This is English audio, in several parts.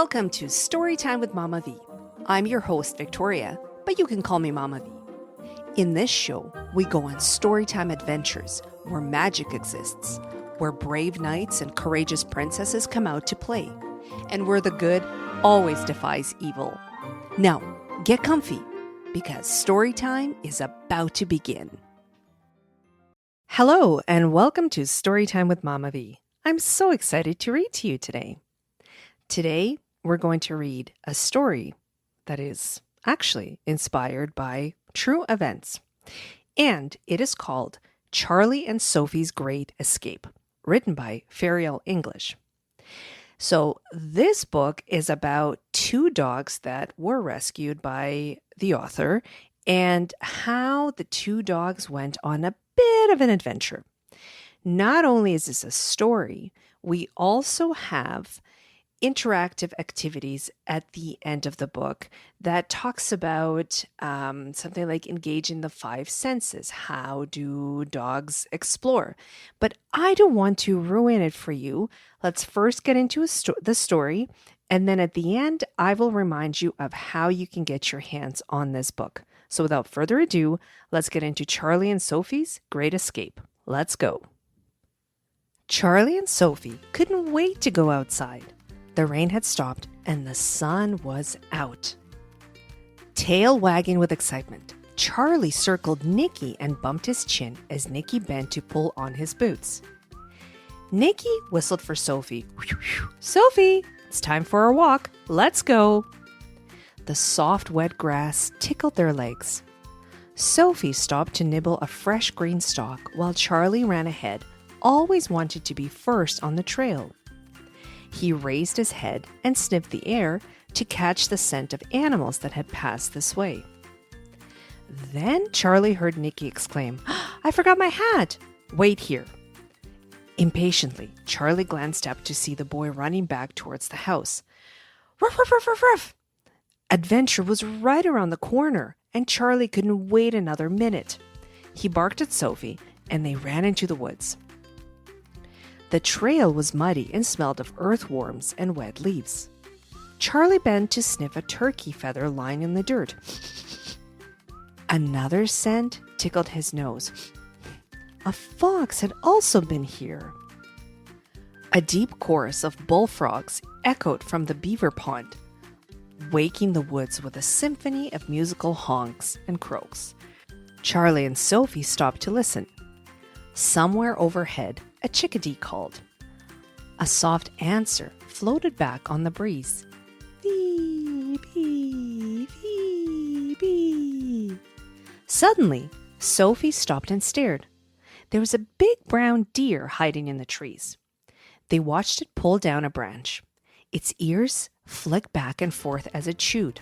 Welcome to Storytime with Mama V. I'm your host, Victoria, but you can call me Mama V. In this show, we go on storytime adventures where magic exists, where brave knights and courageous princesses come out to play, and where the good always defies evil. Now, get comfy, because storytime is about to begin. Hello, and welcome to Storytime with Mama V. I'm so excited to read to you today. Today, we're going to read a story that is actually inspired by true events. And it is called Charlie and Sophie's Great Escape, written by Fariel English. So this book is about two dogs that were rescued by the author and how the two dogs went on a bit of an adventure. Not only is this a story, we also have interactive activities at the end of the book that talks about something like engaging the five senses. How do dogs explore? But I don't want to ruin it for you. Let's first get into the story, and then at the end, I will remind you of how you can get your hands on this book. So without further ado, let's get into Charlie and Sophie's Great Escape. Let's go. Charlie and Sophie couldn't wait to go outside. The rain had stopped and the sun was out. Tail wagging with excitement, Charlie circled Nicky and bumped his chin as Nicky bent to pull on his boots. Nicky whistled for Sophie. "Sophie, it's time for our walk. Let's go." The soft, wet grass tickled their legs. Sophie stopped to nibble a fresh green stalk while Charlie ran ahead, always wanted to be first on the trail. He raised his head and sniffed the air to catch the scent of animals that had passed this way. Then Charlie heard Nicky exclaim, "I forgot my hat! Wait here." Impatiently, Charlie glanced up to see the boy running back towards the house. "Ruff, ruff, ruff, ruff, ruff!" Adventure was right around the corner, and Charlie couldn't wait another minute. He barked at Sophie, and they ran into the woods. The trail was muddy and smelled of earthworms and wet leaves. Charlie bent to sniff a turkey feather lying in the dirt. Another scent tickled his nose. A fox had also been here. A deep chorus of bullfrogs echoed from the beaver pond, waking the woods with a symphony of musical honks and croaks. Charlie and Sophie stopped to listen. Somewhere overhead, a chickadee called. A soft answer floated back on the breeze. Bee, bee, bee, bee. Suddenly, Sophie stopped and stared. There was a big brown deer hiding in the trees. They watched it pull down a branch. Its ears flicked back and forth as it chewed.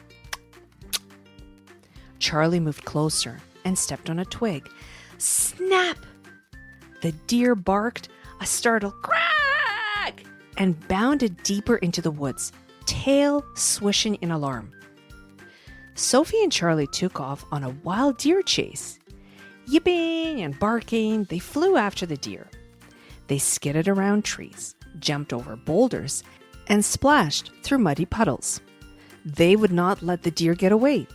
Charlie moved closer and stepped on a twig. Snap! The deer barked a startled crack and bounded deeper into the woods, tail swishing in alarm. Sophie and Charlie took off on a wild deer chase. Yipping and barking, they flew after the deer. They skidded around trees, jumped over boulders, and splashed through muddy puddles. They would not let the deer get away.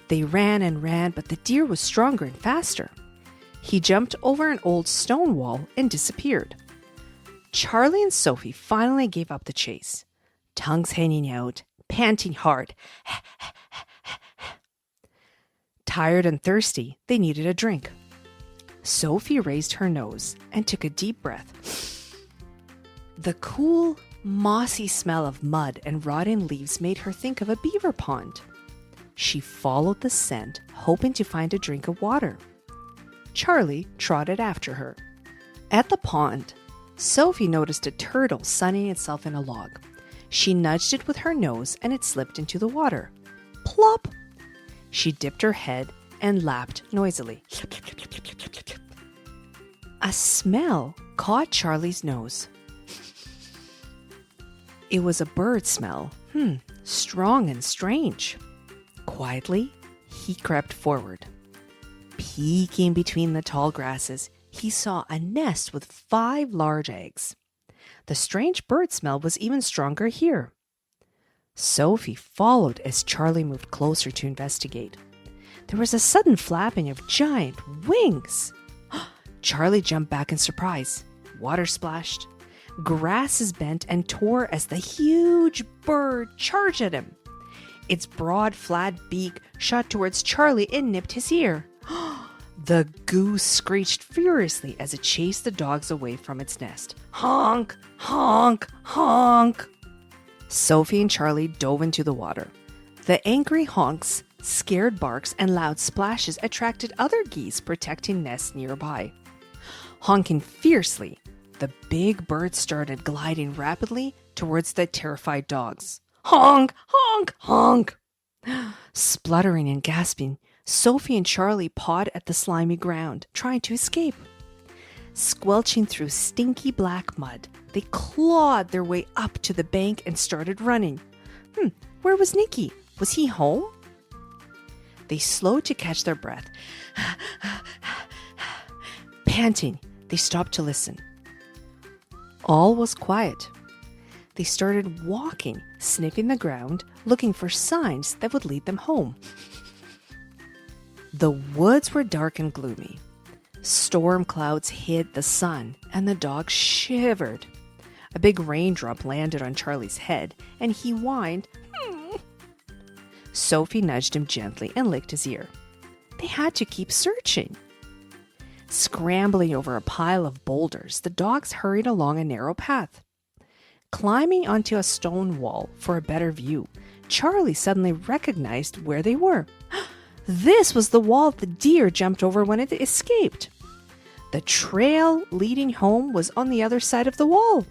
They ran and ran, but the deer was stronger and faster. He jumped over an old stone wall and disappeared. Charlie and Sophie finally gave up the chase, tongues hanging out, panting hard. Tired and thirsty, they needed a drink. Sophie raised her nose and took a deep breath. The cool, mossy smell of mud and rotting leaves made her think of a beaver pond. She followed the scent, hoping to find a drink of water. Charlie trotted after her. At the pond, Sophie noticed a turtle sunning itself in a log. She nudged it with her nose and it slipped into the water. Plop! She dipped her head and lapped noisily. A smell caught Charlie's nose. It was a bird smell. Strong and strange. Quietly, he crept forward. Peeking between the tall grasses, he saw a nest with 5 large eggs. The strange bird smell was even stronger here. Sophie followed as Charlie moved closer to investigate. There was a sudden flapping of giant wings. Charlie jumped back in surprise. Water splashed. Grasses bent and tore as the huge bird charged at him. Its broad, flat beak shot towards Charlie and nipped his ear. The goose screeched furiously as it chased the dogs away from its nest. Honk! Honk! Honk! Sophie and Charlie dove into the water. The angry honks, scared barks, and loud splashes attracted other geese protecting nests nearby. Honking fiercely, the big bird started gliding rapidly towards the terrified dogs. Honk! Honk! Honk! Spluttering and gasping, Sophie and Charlie pawed at the slimy ground, trying to escape. Squelching through stinky black mud, they clawed their way up to the bank and started running. Where was Nicky? Was he home? They slowed to catch their breath. Panting, they stopped to listen. All was quiet. They started walking, sniffing the ground, looking for signs that would lead them home. The woods were dark and gloomy. Storm clouds hid the sun, and the dog shivered. A big raindrop landed on Charlie's head, and he whined. Sophie nudged him gently and licked his ear. They had to keep searching. Scrambling over a pile of boulders, the dogs hurried along a narrow path. Climbing onto a stone wall for a better view, Charlie suddenly recognized where they were. This was the wall the deer jumped over when it escaped. The trail leading home was on the other side of the wall.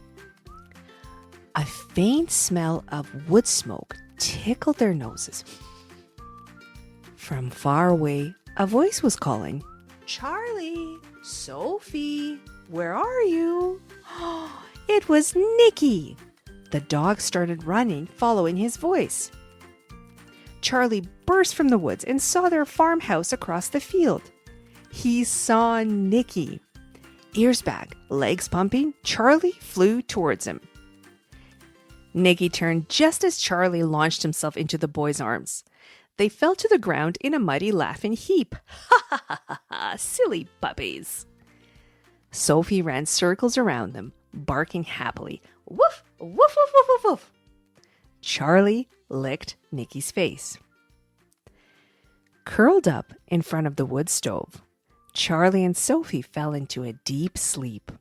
A faint smell of wood smoke tickled their noses. From far away, a voice was calling, "Charlie, Sophie, where are you?" It was Nicky. The dog started running, following his voice. Charlie burst from the woods and saw their farmhouse across the field. He saw Nicky. Ears back, legs pumping, Charlie flew towards him. Nicky turned just as Charlie launched himself into the boy's arms. They fell to the ground in a muddy laughing heap. Ha ha ha ha ha, silly puppies. Sophie ran circles around them, barking happily. Woof, woof, woof, woof, woof, woof. Charlie licked Nicky's face. Curled up in front of the wood stove, Charlie and Sophie fell into a deep sleep.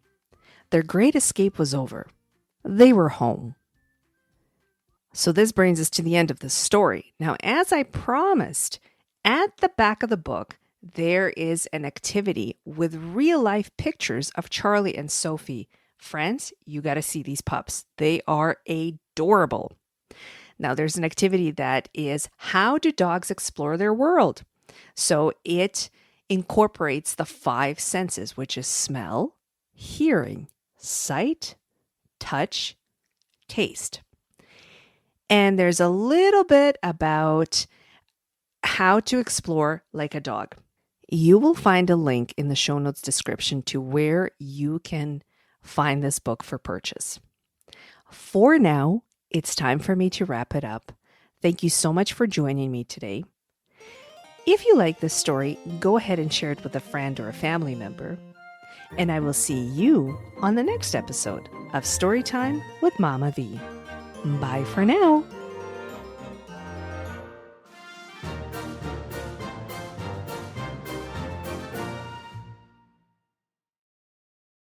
Their great escape was over. They were home. So this brings us to the end of the story. Now, as I promised, at the back of the book, there is an activity with real-life pictures of Charlie and Sophie. Friends, you got to see these pups. They are adorable. Now, there's an activity that is, how do dogs explore their world? So it incorporates the 5 senses, which is smell, hearing, sight, touch, taste. And there's a little bit about how to explore like a dog. You will find a link in the show notes description to where you can find this book for purchase. For now, it's time for me to wrap it up. Thank you so much for joining me today. If you like this story, go ahead and share it with a friend or a family member. And I will see you on the next episode of Storytime with Mama V. Bye for now.